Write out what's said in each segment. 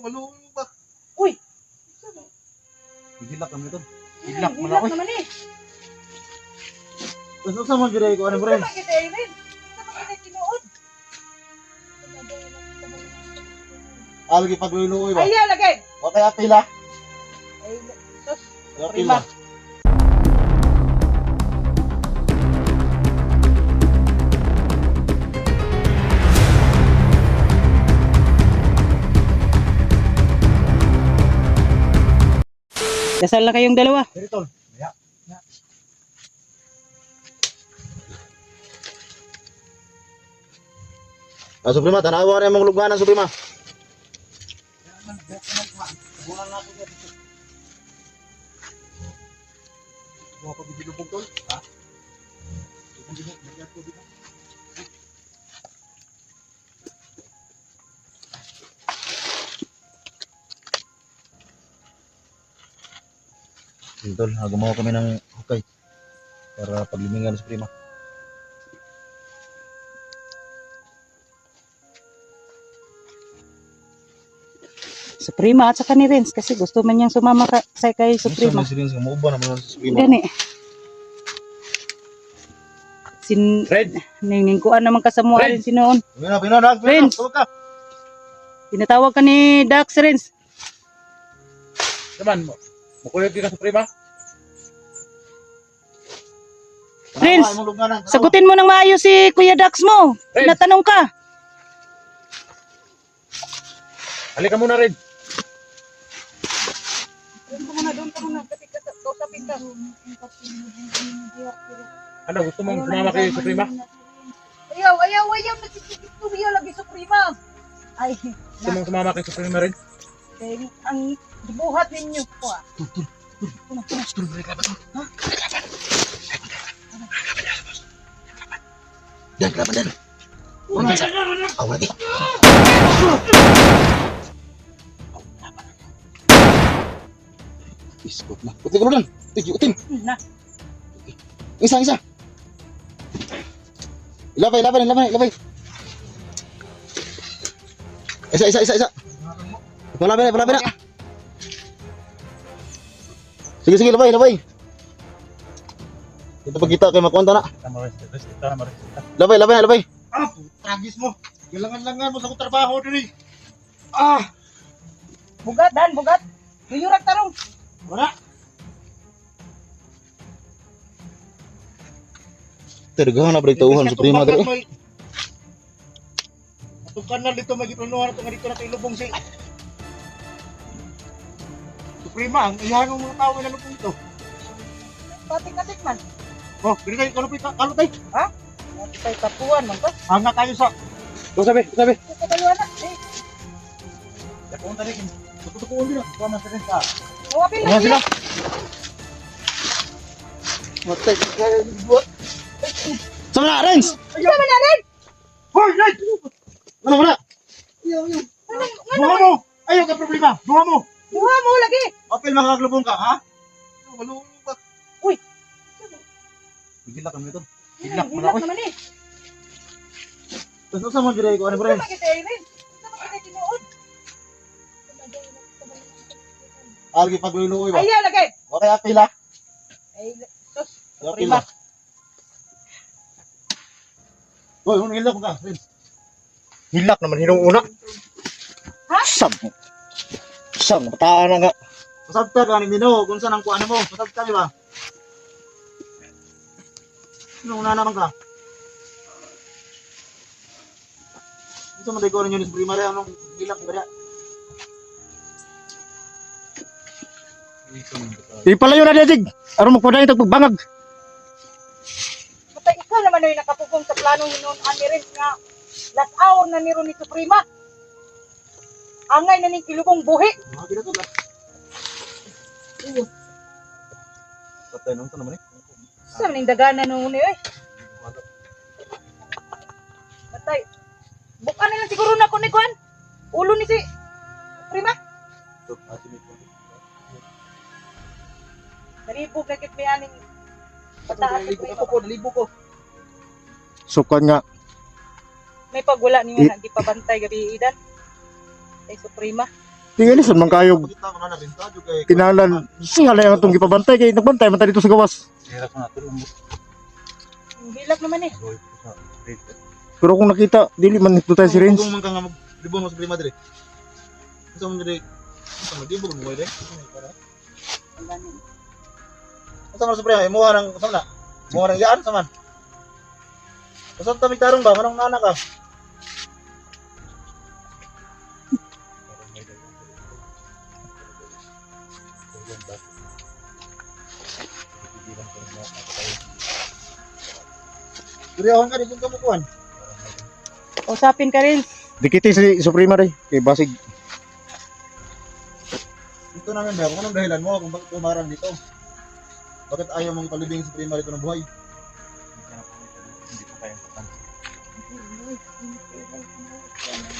Malungo ba? Uy! Higilak naman ito. Hilak naman eh. Tapos sa mga giray ko, ano bro? Sama kita eh, Rin. Sama kita tinuod. Algi pagluluoy ba? Ayaw lagay. O kaya pila? Ay, sus. Kaya Prima. pila. Dasal na kayong dalawa. Dito. Ya. Suprema, tanawa na yung mga lugbanan, Suprema. Bulan na ito dito. Buwan ko bilubog tol. Ha? Tol, gumawa kami ng hukay para paglimingan sa Suprema. Suprema at saka ni Renz kasi gusto man niyang sumama sa kay Suprema. Sa muuban naman sa Suprema. Gani. Red. Ningkuan naman kasamuha rin sinoon. Pinoy, Renz. Tinatawag ka ni Dax Renz. Naman mo. Mukulit ka sa Suprema. Renz, sagutin mo ng maayos si Kuya Dax mo. Tinatanong ka. Halika muna rin. Doon ka muna. Kausapin ka. Ano, gusto mong sumama kay Suprema? Ayaw. Nagsisigit lagi Suprema. Ay, Gusto mong sumama kay Suprema rin? ang buhat ninyo po ah. Dan, kelaban dan. Awal lagi. Iskot na. Putih ko dan. Ikutin. Nah, Isa. Ilabay. Isa. Palabay na. Sige, labay. Dito pa kita kay makonta na. Labay na. Tragis mo. Galangan mo sa trabaho diri. bugat. Tuyurak tarong. Wala. Tergahan na balik tauhan Suprema diri. Tukan na dito magipunuhan ito nga dito na kay lubong si Suprema, ang iyan ng mga tao na lubong ito. Patik-katik man. Oh, dili kayo kalutay. Ha? Tay kapuan man to. Hanga tayo sa. Sabi. Kapaluan na. Yakon tadi kin. Tutukuon dito. Kuha man sa ka. Wapil Kuha na sila. sila. Matay kayo buat. Sama na, Renz. Sama na rin. Hoy, Renz. Ano mo na? Buha mo. Ayaw ka problema. Buha mo. Buha mo lagi. Apil makaglubong ka, ha? Malungo ba? Uy. Higilak naman ito. Hilak naman eh. Tapos sa mga giray ko, ano bro? Sama kita eh, Rin. Sama kita tinuod. Algi pagluluoy ba? Ayaw lagay. O kaya pila? Ay, sus. Kaya Prima. pila. Hoy, hilak mo ka, Renz. Hilak naman, hinong una. Ha? Sang, pataan na nga. Masabta ka, Nino, kung saan ang kuhaan mo. Masabta, di ba? Hinong una naman ka. Gusto mo tayo ko rin yun sa Suprema rin, anong hilak mo ba? Ipalayo na Dig. Aron magpadayon tag pagbangag. Matay ikaw naman ay nakapugong sa plano hinon ani Rin nga last hour na niro ni Suprema. Angay na ning kilubong buhi. Mga gina to ba? Patay nung to naman eh. Sa ning dagana nung ni oy. Matay. Bukan na lang siguro na ko ni Juan. Ulo ni si Suprema. Naribog na kit may aning pataas. Nalibo ko. Sukan nga. May pagwala niyo na di pa bantay gabi idan. Kay Suprema. Tingalisan man kayog Pakita ko na rin tayo kay tinalan. Singa na yung itong gipabantay kay nagbantay man tayo dito sa gawas. Hirap na ito lang. Ang hilak naman eh. Pero kung nakita, dili man ito tayo si Renz. Kung man ka nga maglibong mo sa prima dire. Gusto mo dire. Gusto mo libog mo dire. Ang ganun. Gusto mo sa prima, imuha ng sama na. Imuha ng yaan saman. Gusto mo tamig tarong ba? Manong nana ka? Kuryawan ka, di kong kamukuhan. Usapin ka rin. Dikiti si Suprema rin. Kay basig. Ito namin ba, kung anong dahilan mo, kung bakit tumarang dito? Bakit ayaw mong palibing sa prima dito ng buhay? Hindi ko kaya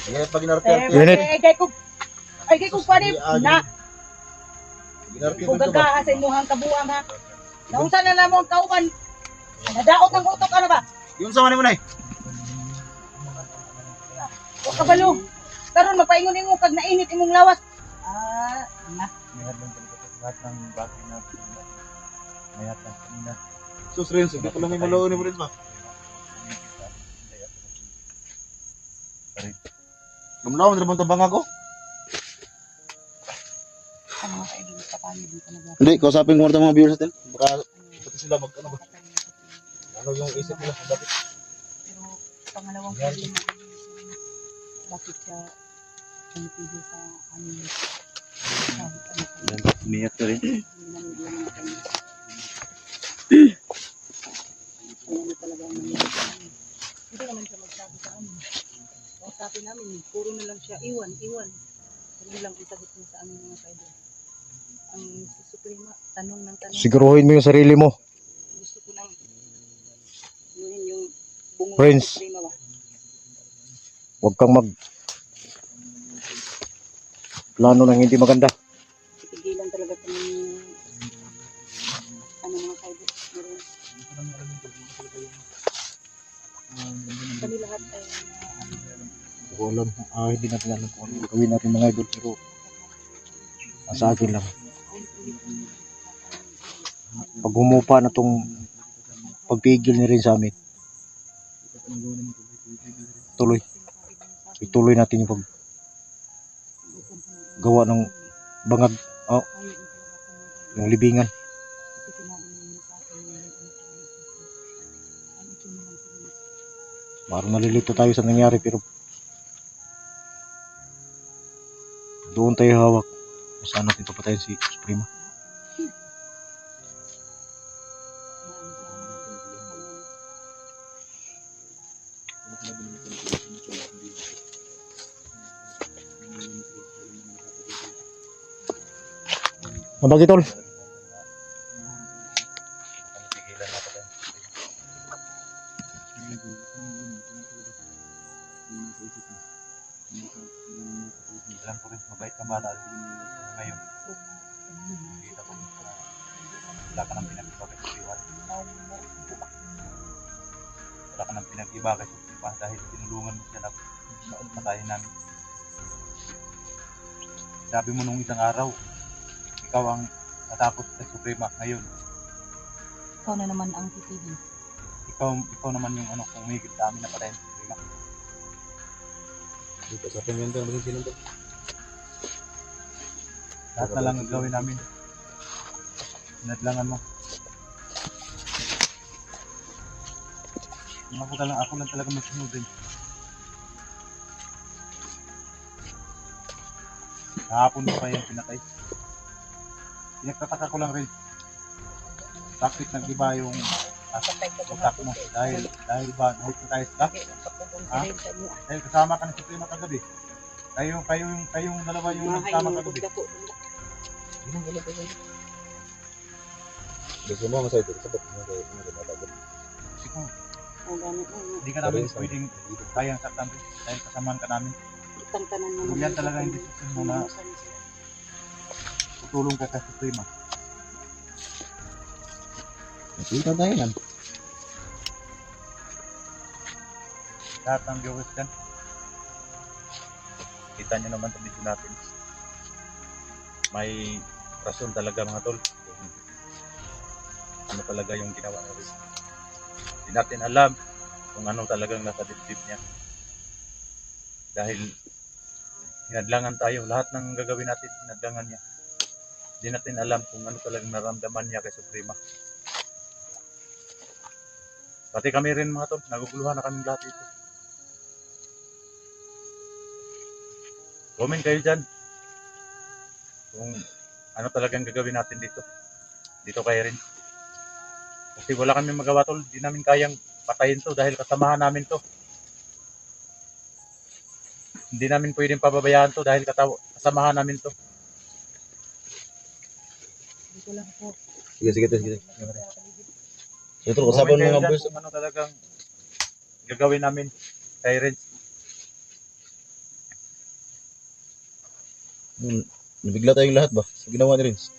Sige, pag inartiyan ko. Unit. Ay, kay kung paano na. Inartiyan Kung ko ba? gagaha sa imuhang kabuang ha. Naunsa na lang mo ang kauban. Nadaot ng utok ano ba? Yung sama ni mo na eh. O kabalo. Karon mapaingon nimo kag nainit imong lawas. Na. Lahat ng bagay na mayat ng kanina. Sus Renzo, hindi ko lang may malaw ni mo rin ba? Lumlaw, hindi naman tabang ako. Ang mga kaibigan pa paano dito na. Hindi, kausapin ko mga viewers natin. Baka pati sila ano ba? Ano yung isip nila? Bakit? Pero pangalawang problema bakit siya pumipili sa amin. Umiyak ka rin. Hindi naman siya magsabi sa amin. Sabi namin, puro na lang siya, iwan. Ano lang isagot niya sa amin mga kaibigan. Ang si Suprema, tanong ng tanong. Siguruhin mo yung sarili mo. Gusto ko nang yun yung bungol Friends. ng Suprema ba? Huwag kang mag plano nang hindi maganda. Tigilan talaga kami ano mga kaibigan. Kami lahat ay Hindi ko alam. Hindi natin alam kung ano gawin natin mga idol. Pero sa akin lang. Pag humupa na tong pagpigil ni rin sa amin. Ituloy natin yung paggawa ng bangag. Yung libingan. Parang nalilito tayo sa nangyari pero doon tayo hawak. Saan natin papatayin si Suprema? Mabagi tol. Alam ko rin, mabait ka bata ngayon. Kita ko na wala ka nang pinag-iba kay Supriwa. Wala ka nang pinag-iba kay Supriwa dahil tinulungan mo siya na patayin namin. Sabi mo nung isang araw, ikaw ang natapos kay Suprema ngayon. Ikaw na naman ang pipili. Ikaw naman yung ano, kung umigit sa amin na patayin si Suprema. Dito sa pimento ang maging sinunod. Lahat na lang ang gawin namin. Sinadlangan mo. Ako lang talaga masunod din. Kahapon mo pa yung pinatay. Pinagtataka ko lang rin. Bakit nag-iba yung utak mo? Dahil ba nahipnotize ka? Ha? Dahil kasama ka ng Suprema kagabi. Kayong dalawa yung nagsama kagabi. Gusto mo masaya ito. Sabat mo kayo. Hindi ka namin pwedeng kayang saktan dahil kasamaan ka namin. Kung yan talaga yung decision mo na tutulong ka sa Suprema. Nakita tayo yan. Lahat ng viewers dyan. Kita nyo naman sa video natin. may rason talaga mga tol. Ano talaga yung ginawa ni Riz. Hindi natin alam kung ano talagang nasa dibdib niya. Dahil hinadlangan tayo. Lahat ng gagawin natin, hinadlangan niya. Hindi natin alam kung ano talagang naramdaman niya kay Suprema. Pati kami rin mga tol, naguguluhan na kaming lahat dito. Comment kayo dyan kung ano talagang gagawin natin dito. Dito kayo rin. Kasi wala kami magawa tol, di namin kayang patayin to dahil kasamahan namin to. Hindi namin pwedeng pababayaan to dahil kasamahan namin to. Dito lang po. Sige. Ito, usapan mo nga boys. Kung ano talagang gagawin namin kay Renz. Nabigla tayong lahat ba? Sa ginawa ni Renz.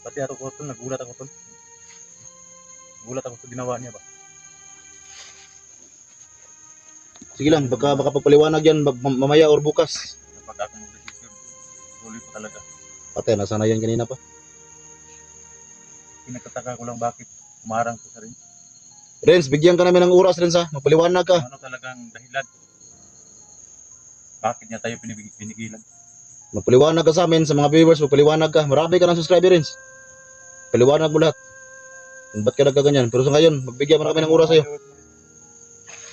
Pati ako tol, nagulat ako tol. Nagulat ako sa ginawa niya ba. Sige lang, baka pagpaliwanag yan mamaya or bukas. Kapag ako mag-decision, tuloy ko talaga. Pati, nasa na yan kanina pa. Pinagtataka ko lang bakit umarang ko sa Renz. Renz, bigyan ka namin ng oras, Renz ha. Magpaliwanag ka. Ano talagang dahilan? Bakit niya tayo pinigilan? Magpaliwanag ka sa amin, sa mga viewers, magpaliwanag ka. Marami ka ng subscriber, Renz. Paliwanag mo lahat. Ba't ka nagkaganyan? Pero sa ngayon, magbigyan mo na kami ng oras sa'yo.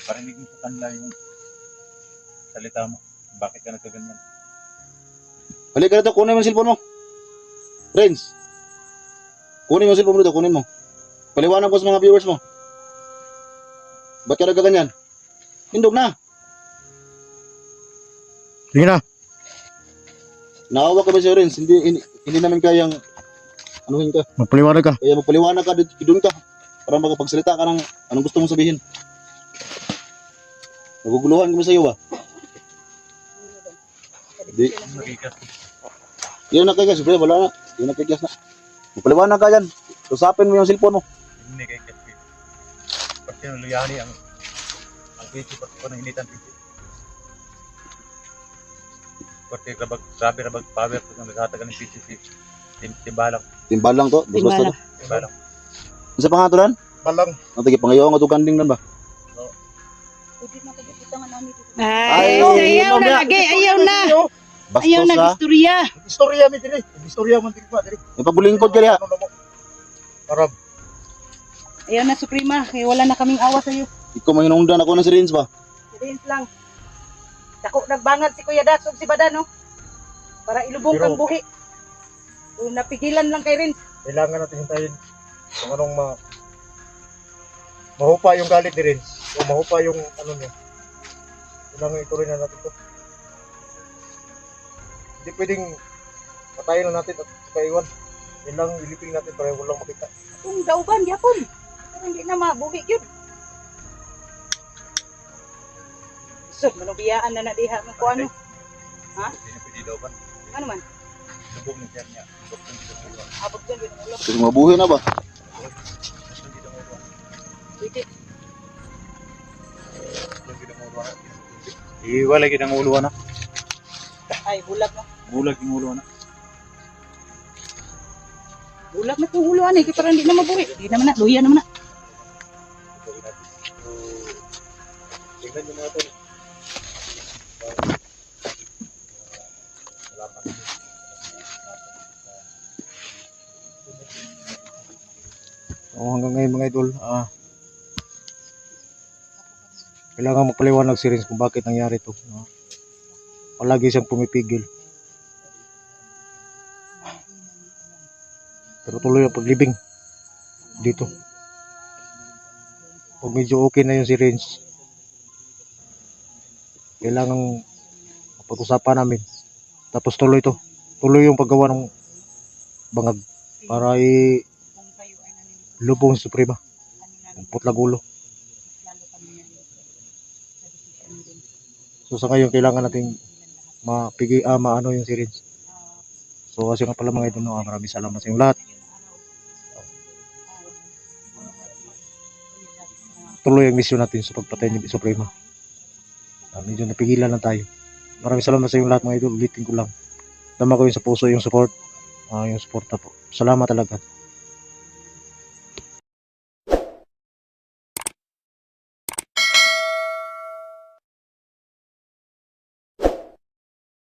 Parinig mo sa kanila yung salita mo. Bakit ka nagkaganyan? Halika rito, kunin mo yung cellphone mo. Renz. Kunin mo yung cellphone mo dito, kunin mo. Paliwanag mo sa mga viewers mo. Ba't ka nagkaganyan? Hindog na. Sige na. Naawa ka ba sa'yo, Renz? Hindi namin kayang anuhin ka. Magpaliwanag ka. Kaya magpaliwanag ka dito, doon ka. Para makapagsalita ka ng anong gusto mong sabihin. Naguguluhan kami sa'yo ba? Di. Magigas. Yun na kaya, siyempre wala na. Yun na kaya na. Magpaliwanag ka dyan. Usapin mo yung cellphone mo. Hindi kay Kasi. Pati yung luyani ang PC pati ko nang initan PC. Pati grabe rabag power ko nang naghatagan ng PC. Timbalang. Timbalang to. Basta to. Timbalang. Isa pa nga to lan? Balang. Ang tagi pangayaw nga to ganding lan ba? Pwede na kayo itangan namin dito. Ay, ayaw na mamaya. lagi, ayaw na. Ayaw Bastos na ha. istorya. Istorya mi diri. Istorya man diri pa diri. May pagulingkod ka diha. Arab. Ayaw na Suprema, kaya wala na kaming awa sa iyo. Ikaw may hinungdan ako na si Renz ba? Rinse lang. Dako nagbangal si Kuya Das ug si Bada no. Para ilubong Pero- kang buhi. Kung napigilan lang kay Rinse. Kailangan natin hintayin kung anong mahupa yung galit ni Renz. O mahupa yung ano niya. Kailangan ituloy na natin to. Hindi pwedeng patayin na natin at kaiwan. Kailangan ilipin natin para walang makita. Kung dauban yapon. Pero hindi na mabuhi yun. So, manubiyaan na na diha ng kuano. Ha? Hindi na pwede daw ba? Ano man? Lubog ng tiyan niya. Lubog ng dito ng ulo. Abot dyan, yun ang ulo. Kasi mabuhay na ba? Lubog ng dito ng ulo. Pwede. Lubog ng dito ng ulo. Iwalay kita ng ulo na. Ay, bulag na. Bulag yung ulo na. Bulag na itong ulo, anay. Kaya parang hindi na mabuhi. Hindi naman na. Luya naman na. Gawin natin. So, tingnan nyo mga tol. Salamat. Hanggang ngayon mga idol, kailangan magpaliwanag si Renz kung bakit nangyari ito. Palagi siyang pumipigil. Pero tuloy ang paglibing dito. Pag medyo okay na yun si Renz, kailangan pag-usapan namin. Tapos tuloy to. Tuloy yung paggawa ng bangag para Kung kayo ay nanilipan, ilubong si Suprema. ano Ang putla gulo. lalo kami na sa decision din. So sa ngayon kailangan nating maano yung si Renz. So kasi nga pala mga idol, maraming salamat sa inyong lahat. Tuloy ang misyon natin sa pagpatay ni Suprema. Medyo napigilan lang tayo. Maraming salamat sa inyong lahat mga idol. Ulitin ko lang. Tama ko yun sa puso yung support. Yung suporta po. Salamat talaga.